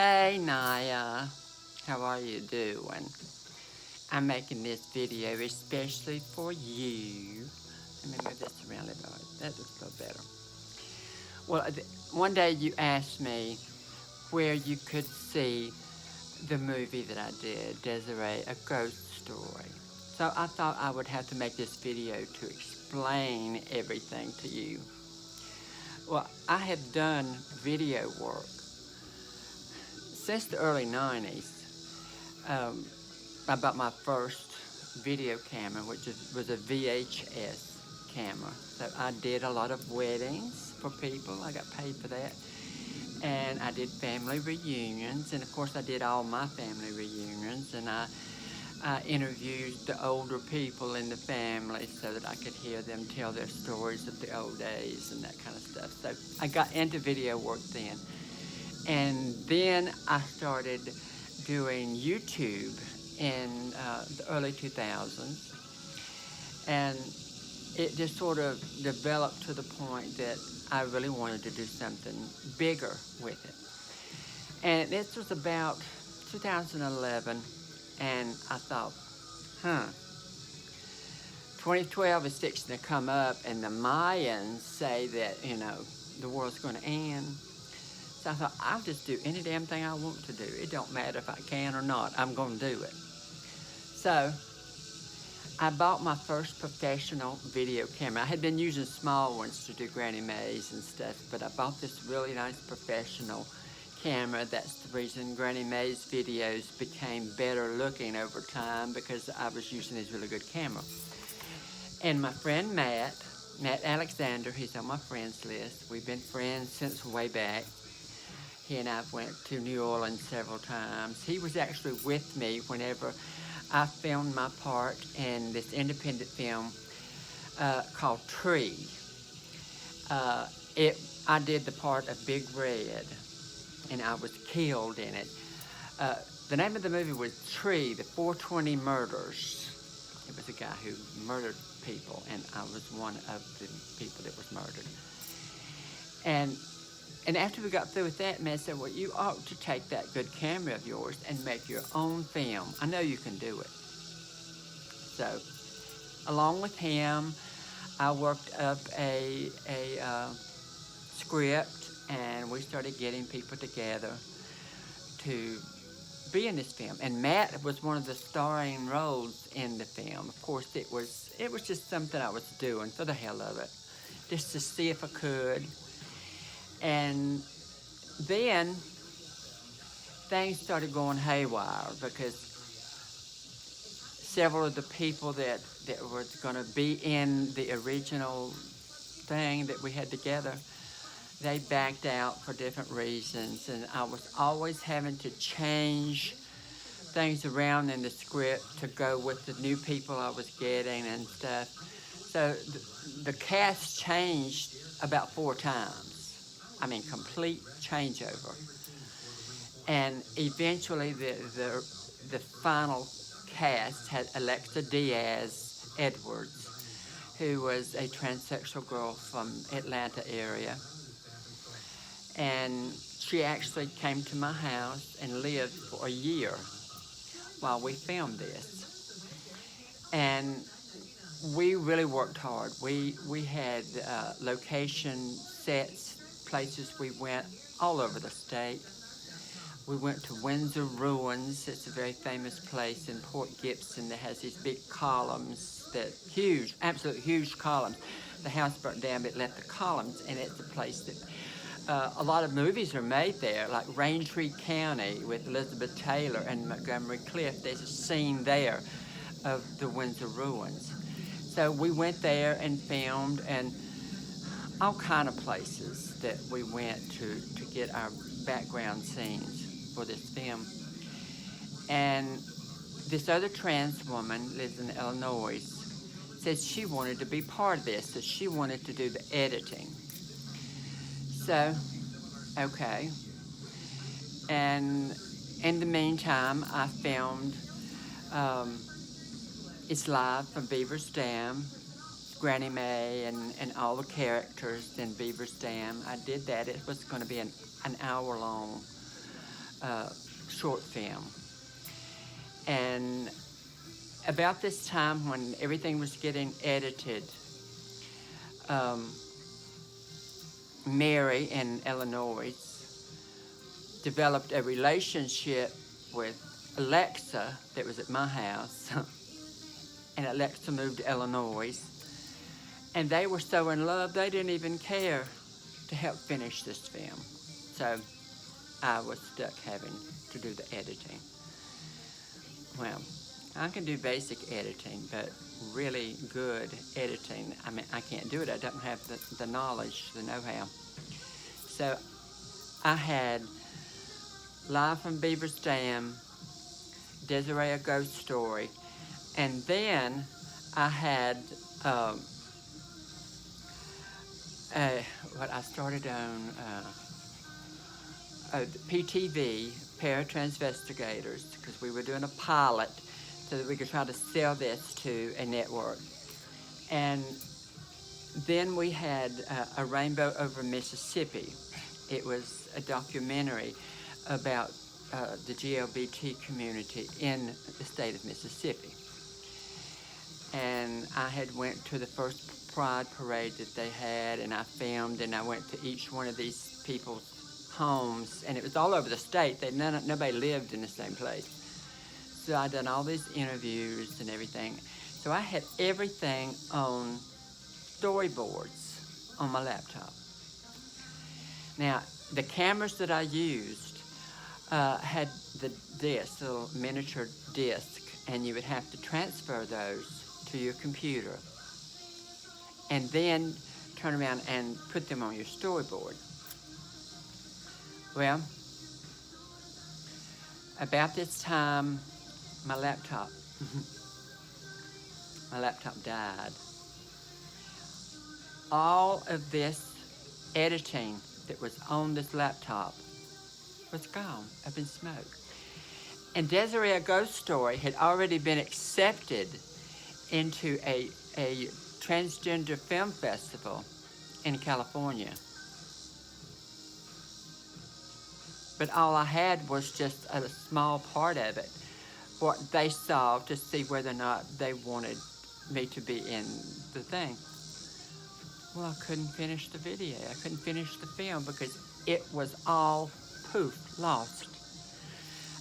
Hey Naya, how are you doing? I'm making this video especially for you. Let me move this around a little bit. That looks a little better. Well, one day you asked me where you could see the movie that I did, Desiree, A Ghost Story. So I thought I would have to make this video to explain everything to you. Well, I have done video work since the early 90s. I bought my first video camera, which was a VHS camera. So I did a lot of weddings for people. I got paid for that. And I did family reunions. And of course I did all my family reunions. And I interviewed the older people in the family so that I could hear them tell their stories of the old days and that kind of stuff. So I got into video work then. And then I started doing YouTube in the early 2000s. And it just sort of developed to the point that I really wanted to do something bigger with it. And this was about 2011, and I thought, 2012 is fixing to come up, and the Mayans say that, the world's going to end. So I thought, I'll just do any damn thing I want to do. It don't matter if I can or not. I'm going to do it. So I bought my first professional video camera. I had been using small ones to do Granny Mae's and stuff, but I bought this really nice professional camera. That's the reason Granny Mae's videos became better looking over time, because I was using these really good cameras. And my friend Matt Alexander, he's on my friends list. We've been friends since way back. He and I went to New Orleans several times. He was actually with me whenever I filmed my part in this independent film called Tree. I did the part of Big Red, and I was killed in it. The name of the movie was Tree, the 420 Murders. It was a guy who murdered people, and I was one of the people that was murdered. And after we got through with that, man said, well, you ought to take that good camera of yours and make your own film. I know you can do it. So, along with him, I worked up a script, and we started getting people together to be in this film. And Matt was one of the starring roles in the film. Of course, it was just something I was doing for the hell of it, just to see if I could. And then things started going haywire, because several of the people that were going to be in the original thing that we had together, they backed out for different reasons, and I was always having to change things around in the script to go with the new people I was getting and stuff. So the cast changed about 4 times. I mean, complete changeover. And eventually the final cast had Alexa Diaz Edwards, who was a transsexual girl from Atlanta area. And she actually came to my house and lived for a year while we filmed this. And we really worked hard. We had location sets, places we went all over the state. We went to Windsor Ruins. It's a very famous place in Port Gibson that has these big columns, that huge, absolute huge columns. The house burnt down, but it left the columns, and it's a place that a lot of movies are made there, like Raintree County with Elizabeth Taylor and Montgomery Clift. There's a scene there of the Windsor Ruins. So we went there and filmed, and all kind of places that we went to get our background scenes for this film. And this other trans woman lives in Illinois, said she wanted to be part of this, that she wanted to do the editing. So, okay. And in the meantime, I filmed It's Live from Beaver's Dam, Granny Mae, and all the characters in Beaver's Dam. I did that. It was going to be an hour-long short film. And about this time when everything was getting edited, Mary in Illinois developed a relationship with Alexa that was at my house. And Alexa moved to Illinois. And they were so in love, they didn't even care to help finish this film. So I was stuck having to do the editing. Well, I can do basic editing, but really good editing, I mean, I can't do it. I don't have the knowledge, the know-how. So I had Live from Beaver's Dam, Desiree, A Ghost Story, and then I had what I started on PTV, Paratransvestigators, because we were doing a pilot so that we could try to sell this to a network. And then we had A Rainbow Over Mississippi. It was a documentary about the GLBT community in the state of Mississippi. And I had went to the first Pride Parade that they had, and I filmed, and I went to each one of these people's homes, and it was all over the state. Nobody lived in the same place. So I done all these interviews and everything. So I had everything on storyboards on my laptop. Now, the cameras that I used had the disc, little miniature disc, and you would have to transfer those to your computer and then turn around and put them on your storyboard. Well, about this time, my laptop died. All of this editing that was on this laptop was gone, up in smoke. And Desiree, A Ghost Story had already been accepted into a transgender film festival in California. But all I had was just a small part of it, what they saw to see whether or not they wanted me to be in the thing. Well, I couldn't finish the video. I couldn't finish the film because it was all poof, lost.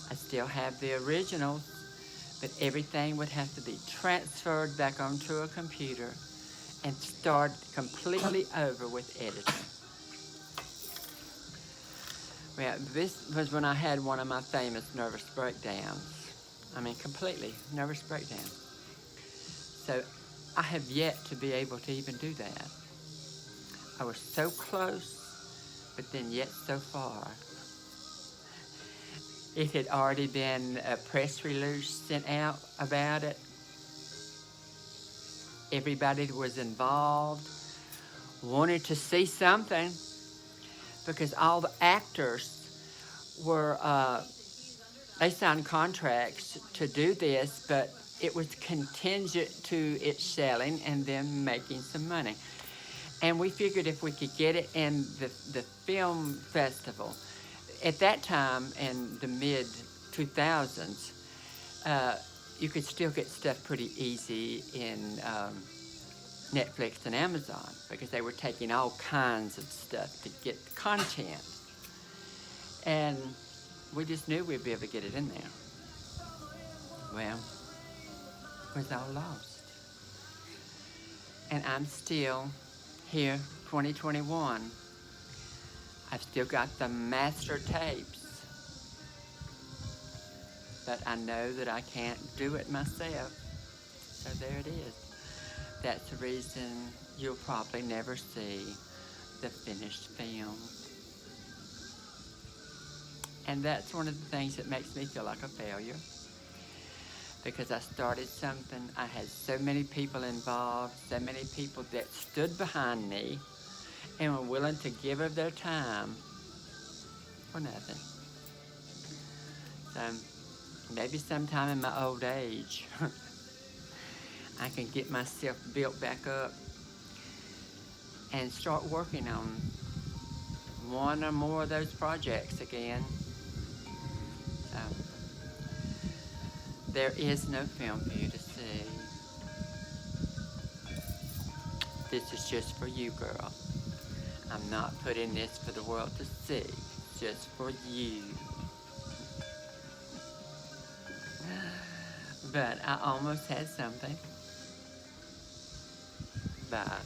I still have the originals, but everything would have to be transferred back onto a computer and start completely over with editing. Well, this was when I had one of my famous nervous breakdowns. I mean, completely nervous breakdown. So I have yet to be able to even do that. I was so close, but then yet so far. It had already been a press release sent out about it. Everybody that was involved wanted to see something because all the actors were, they signed contracts to do this, but it was contingent to it selling and them making some money. And we figured if we could get it in the film festival, at that time in the mid-2000s, you could still get stuff pretty easy in Netflix and Amazon because they were taking all kinds of stuff to get content. And we just knew we'd be able to get it in there. Well, it was all lost. And I'm still here, 2021. I've still got the master tapes, but I know that I can't do it myself. So there it is. That's the reason you'll probably never see the finished film. And that's one of the things that makes me feel like a failure. Because I started something, I had so many people involved, so many people that stood behind me and were willing to give of their time for nothing. So maybe sometime in my old age, I can get myself built back up and start working on one or more of those projects again. There is no film for you to see. This is just for you, girl. I'm not putting this for the world to see. It's just for you. But I almost had something. But